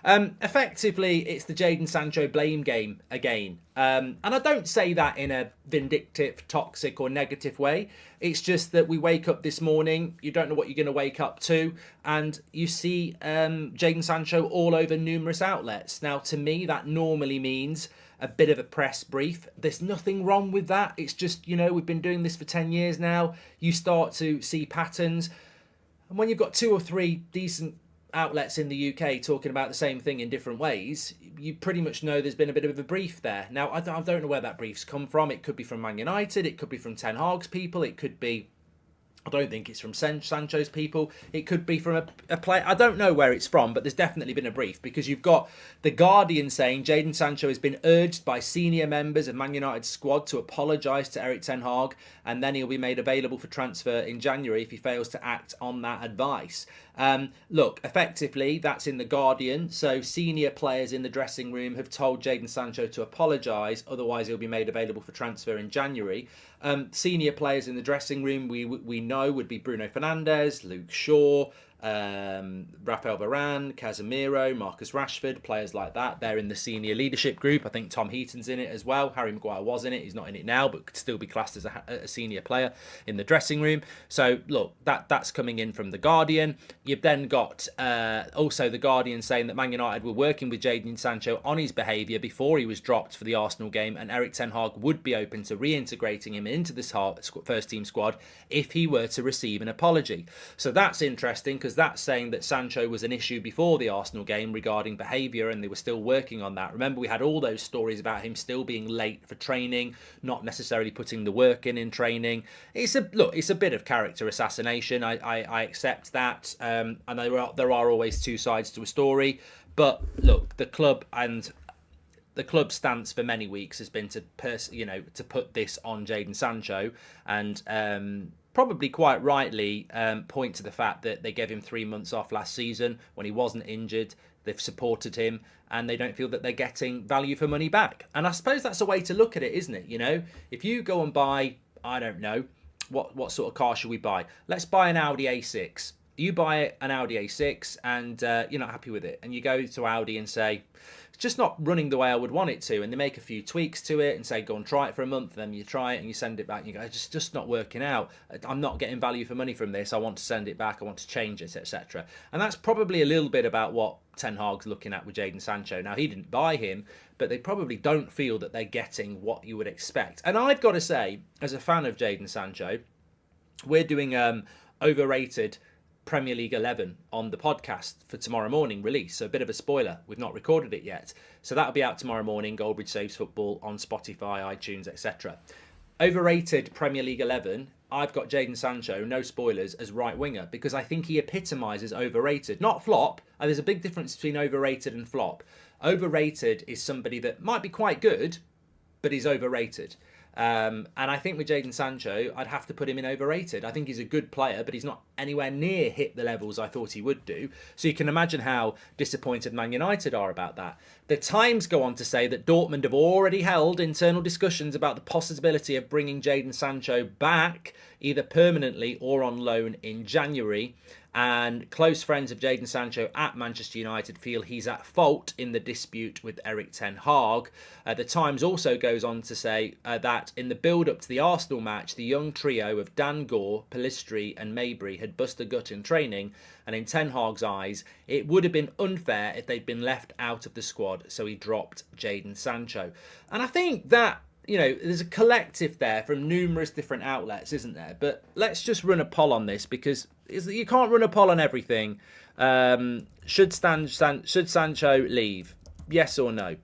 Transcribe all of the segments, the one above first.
Effectively, it's the Jadon Sancho blame game again. And I don't say that in a vindictive, toxic or negative way. It's just that we wake up this morning, you don't know what you're going to wake up to, and you see Jadon Sancho all over numerous outlets. Now, to me, that normally means a bit of a press brief. There's nothing wrong with that. It's just, we've been doing this for 10 years now. You start to see patterns. And when you've got 2 or 3 decent outlets in the UK talking about the same thing in different ways, you pretty much know there's been a bit of a brief there. Now, I don't know where that brief's come from. It could be from Man United. It could be from Ten Hag's people. It could be... I don't think it's from Sancho's people. It could be from a player. I don't know where it's from, but there's definitely been a brief, because you've got The Guardian saying Jadon Sancho has been urged by senior members of Man United's squad to apologise to Erik Ten Hag, and then he'll be made available for transfer in January if he fails to act on that advice. Look, effectively, that's in The Guardian. So senior players in the dressing room have told Jadon Sancho to apologise, otherwise he'll be made available for transfer in January. Senior players in the dressing room we know would be Bruno Fernandes, Luke Shaw, Rafael Varane, Casemiro, Marcus Rashford, players like that. They're in the senior leadership group. I think Tom Heaton's in it as well. Harry Maguire was in it. He's not in it now, but could still be classed as a senior player in the dressing room. So look, that's coming in from The Guardian. You've then got also The Guardian saying that Man United were working with Jadon Sancho on his behaviour before he was dropped for the Arsenal game, and Erik Ten Hag would be open to reintegrating him into this first team squad if he were to receive an apology. So that's interesting, because that's saying that Sancho was an issue before the Arsenal game regarding behaviour, and they were still working on that. Remember, we had all those stories about him still being late for training, not necessarily putting the work in training. It's a bit of character assassination. I accept that, and there are always two sides to a story. But look, the club's stance for many weeks has been to put this on Jadon Sancho, and probably quite rightly point to the fact that they gave him 3 months off last season when he wasn't injured. They've supported him, and they don't feel that they're getting value for money back. And I suppose that's a way to look at it, isn't it? If you go and buy, I don't know, what sort of car should we buy? Let's buy an Audi A6. You buy an Audi A6 and you're not happy with it, and you go to Audi and say, it's just not running the way I would want it to, and they make a few tweaks to it and say, go and try it for a month, and then you try it and you send it back and you go, it's just not working out. I'm not getting value for money from this. I want to send it back. I want to change it, etc. And that's probably a little bit about what Ten Hag's looking at with Jadon Sancho. Now, he didn't buy him, but they probably don't feel that they're getting what you would expect. And I've got to say, as a fan of Jadon Sancho, we're doing overrated Premier League 11 on the podcast for tomorrow morning release. So a bit of a spoiler. We've not recorded it yet. So that'll be out tomorrow morning. Goldbridge Saves Football on Spotify, iTunes, etc. Overrated Premier League 11. I've got Jadon Sancho, no spoilers, as right winger, because I think he epitomises overrated, not flop. And there's a big difference between overrated and flop. Overrated is somebody that might be quite good, but is overrated. And I think with Jadon Sancho, I'd have to put him in overrated. I think he's a good player, but he's not anywhere near hit the levels I thought he would do. So you can imagine how disappointed Man United are about that. The Times go on to say that Dortmund have already held internal discussions about the possibility of bringing Jadon Sancho back, either permanently or on loan in January. And close friends of Jadon Sancho at Manchester United feel he's at fault in the dispute with Erik Ten Hag. The Times also goes on to say that in the build-up to the Arsenal match, the young trio of Dan Gore, Pellistri and Mabry had bust a gut in training, and in Ten Hag's eyes, it would have been unfair if they'd been left out of the squad, so he dropped Jadon Sancho. And I think that, there's a collective there from numerous different outlets, isn't there? But let's just run a poll on this, because you can't run a poll on everything. Should Sancho leave? Yes or no?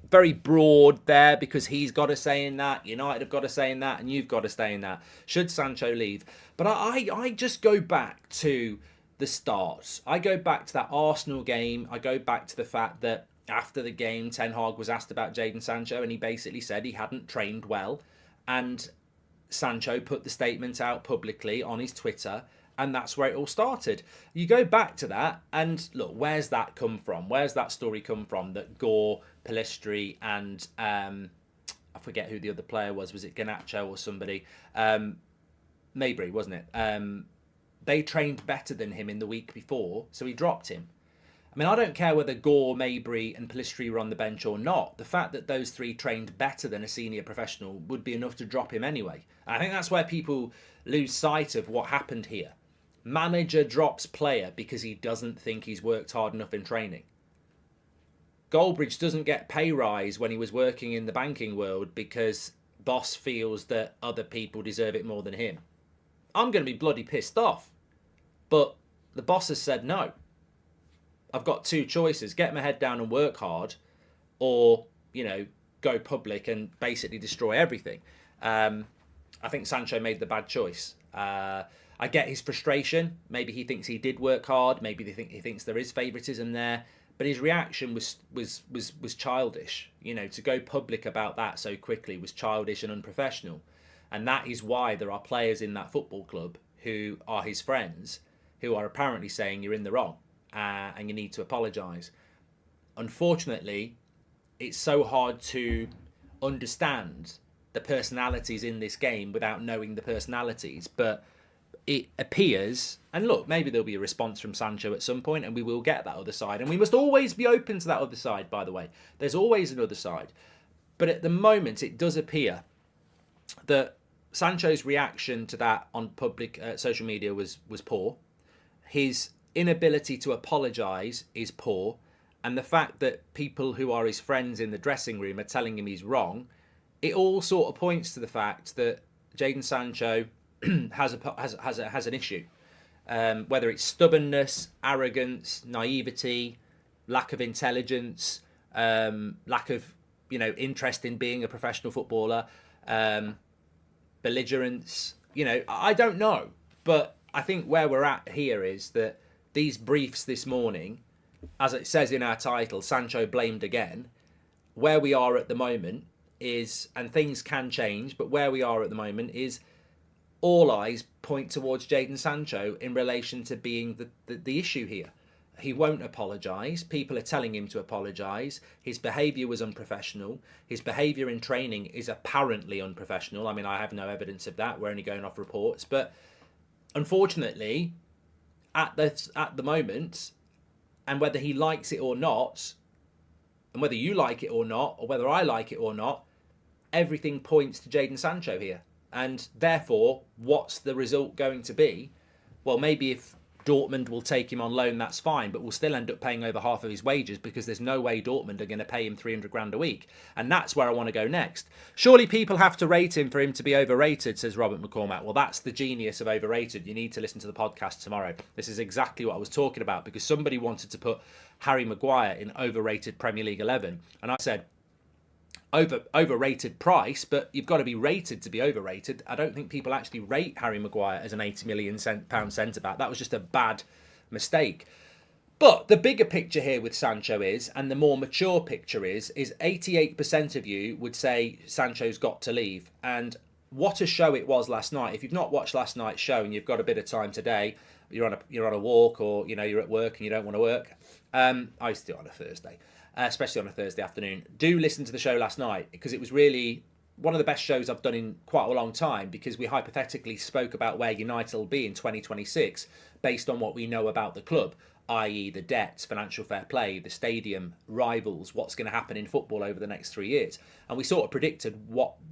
Very broad there, because he's got a say in that, United have got a say in that, and you've got a say in that. Should Sancho leave? But I just go back to the start. I go back to that Arsenal game. I go back to the fact that after the game, Ten Hag was asked about Jadon Sancho, and he basically said he hadn't trained well. And Sancho put the statement out publicly on his Twitter, and that's where it all started. You go back to that, and look, where's that come from? Where's that story come from that Gore, Pellistri, and I forget who the other player was. Was it Garnacho or somebody? Mabry, wasn't it? They trained better than him in the week before, so he dropped him. I mean, I don't care whether Gore, Mabry and Pellistri were on the bench or not. The fact that those three trained better than a senior professional would be enough to drop him anyway. And I think that's where people lose sight of what happened here. Manager drops player because he doesn't think he's worked hard enough in training. Goldbridge doesn't get pay rise when he was working in the banking world because boss feels that other people deserve it more than him. I'm going to be bloody pissed off. But the boss has said no. I've got two choices: get my head down and work hard, or, go public and basically destroy everything. I think Sancho made the bad choice. I get his frustration. Maybe he thinks he did work hard. Maybe he thinks there is favouritism there. But his reaction was childish. To go public about that so quickly was childish and unprofessional. And that is why there are players in that football club who are his friends who are apparently saying you're in the wrong. And you need to apologise. Unfortunately, it's so hard to understand the personalities in this game without knowing the personalities. But it appears, and look, maybe there'll be a response from Sancho at some point and we will get that other side. And we must always be open to that other side, by the way. There's always another side. But at the moment, it does appear that Sancho's reaction to that on public social media was poor. His inability to apologise is poor, and the fact that people who are his friends in the dressing room are telling him he's wrong, it all sort of points to the fact that Jadon Sancho has an issue, whether it's stubbornness, arrogance, naivety, lack of intelligence, lack of interest in being a professional footballer, belligerence. I don't know, but I think where we're at here is that these briefs this morning, as it says in our title, Sancho blamed again. Where we are at the moment is, and things can change, but where we are at the moment is all eyes point towards Jadon Sancho in relation to being the issue here. He won't apologise. People are telling him to apologise. His behaviour was unprofessional. His behaviour in training is apparently unprofessional. I mean, I have no evidence of that. We're only going off reports. But unfortunately, at the moment, and whether he likes it or not, and whether you like it or not, or whether I like it or not, everything points to Jadon Sancho here. And therefore, what's the result going to be? Well, maybe if Dortmund will take him on loan, that's fine, but we'll still end up paying over half of his wages because there's no way Dortmund are going to pay him 300 grand a week. And that's where I want to go next. Surely people have to rate him for him to be overrated, says Robert McCormack. Well, that's the genius of overrated. You need to listen to the podcast tomorrow. This is exactly what I was talking about, because somebody wanted to put Harry Maguire in overrated Premier League 11. And I said, overrated price, but you've got to be rated to be overrated. I don't think people actually rate Harry Maguire as an £80 million centre-back. That was just a bad mistake. But the bigger picture here with Sancho is, and the more mature picture is 88% of you would say Sancho's got to leave. And what a show it was last night. If you've not watched last night's show and you've got a bit of time today, you're on a walk, or you're at work and you don't want to work. I used to do it on a Thursday. Especially on a Thursday afternoon. Do listen to the show last night, because it was really one of the best shows I've done in quite a long time, because we hypothetically spoke about where United will be in 2026 based on what we know about the club, i.e. the debts, financial fair play, the stadium, rivals, what's going to happen in football over the next 3 years. And we sort of predicted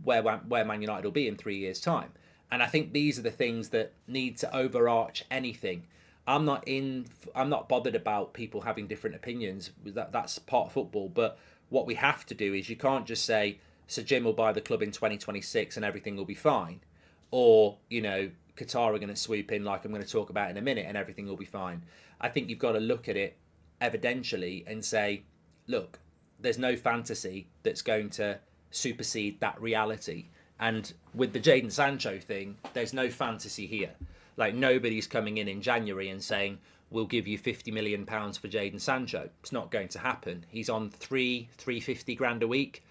where Man United will be in 3 years' time. And I think these are the things that need to overarch anything. I'm not bothered about people having different opinions. That's part of football. But what we have to do is, you can't just say Sir Jim will buy the club in 2026 and everything will be fine, or Qatar are going to swoop in, like I'm going to talk about in a minute, and everything will be fine. I think you've got to look at it evidentially and say, look, there's no fantasy that's going to supersede that reality. And with the Jadon Sancho thing, there's no fantasy here. Like, nobody's coming in January and saying, we'll give you £50 million for Jadon Sancho. It's not going to happen. He's on 350 grand a week.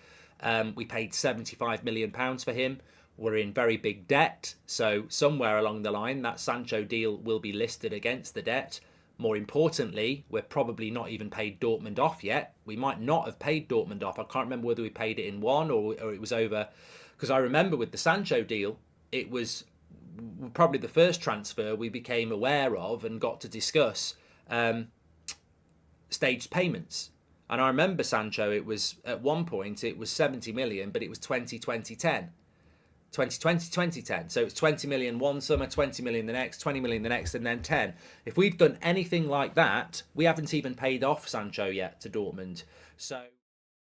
We paid £75 million for him. We're in very big debt. So somewhere along the line, that Sancho deal will be listed against the debt. More importantly, we're probably not even paid Dortmund off yet. We might not have paid Dortmund off. I can't remember whether we paid it in one or it was over. Because I remember with the Sancho deal, it was probably the first transfer we became aware of and got to discuss. staged payments. And I remember Sancho, it was at one point, it was 70 million, but it was 2010. 2010. So it's 20 million one summer, 20 million the next, 20 million the next, and then 10. If we'd done anything like that, we haven't even paid off Sancho yet to Dortmund. So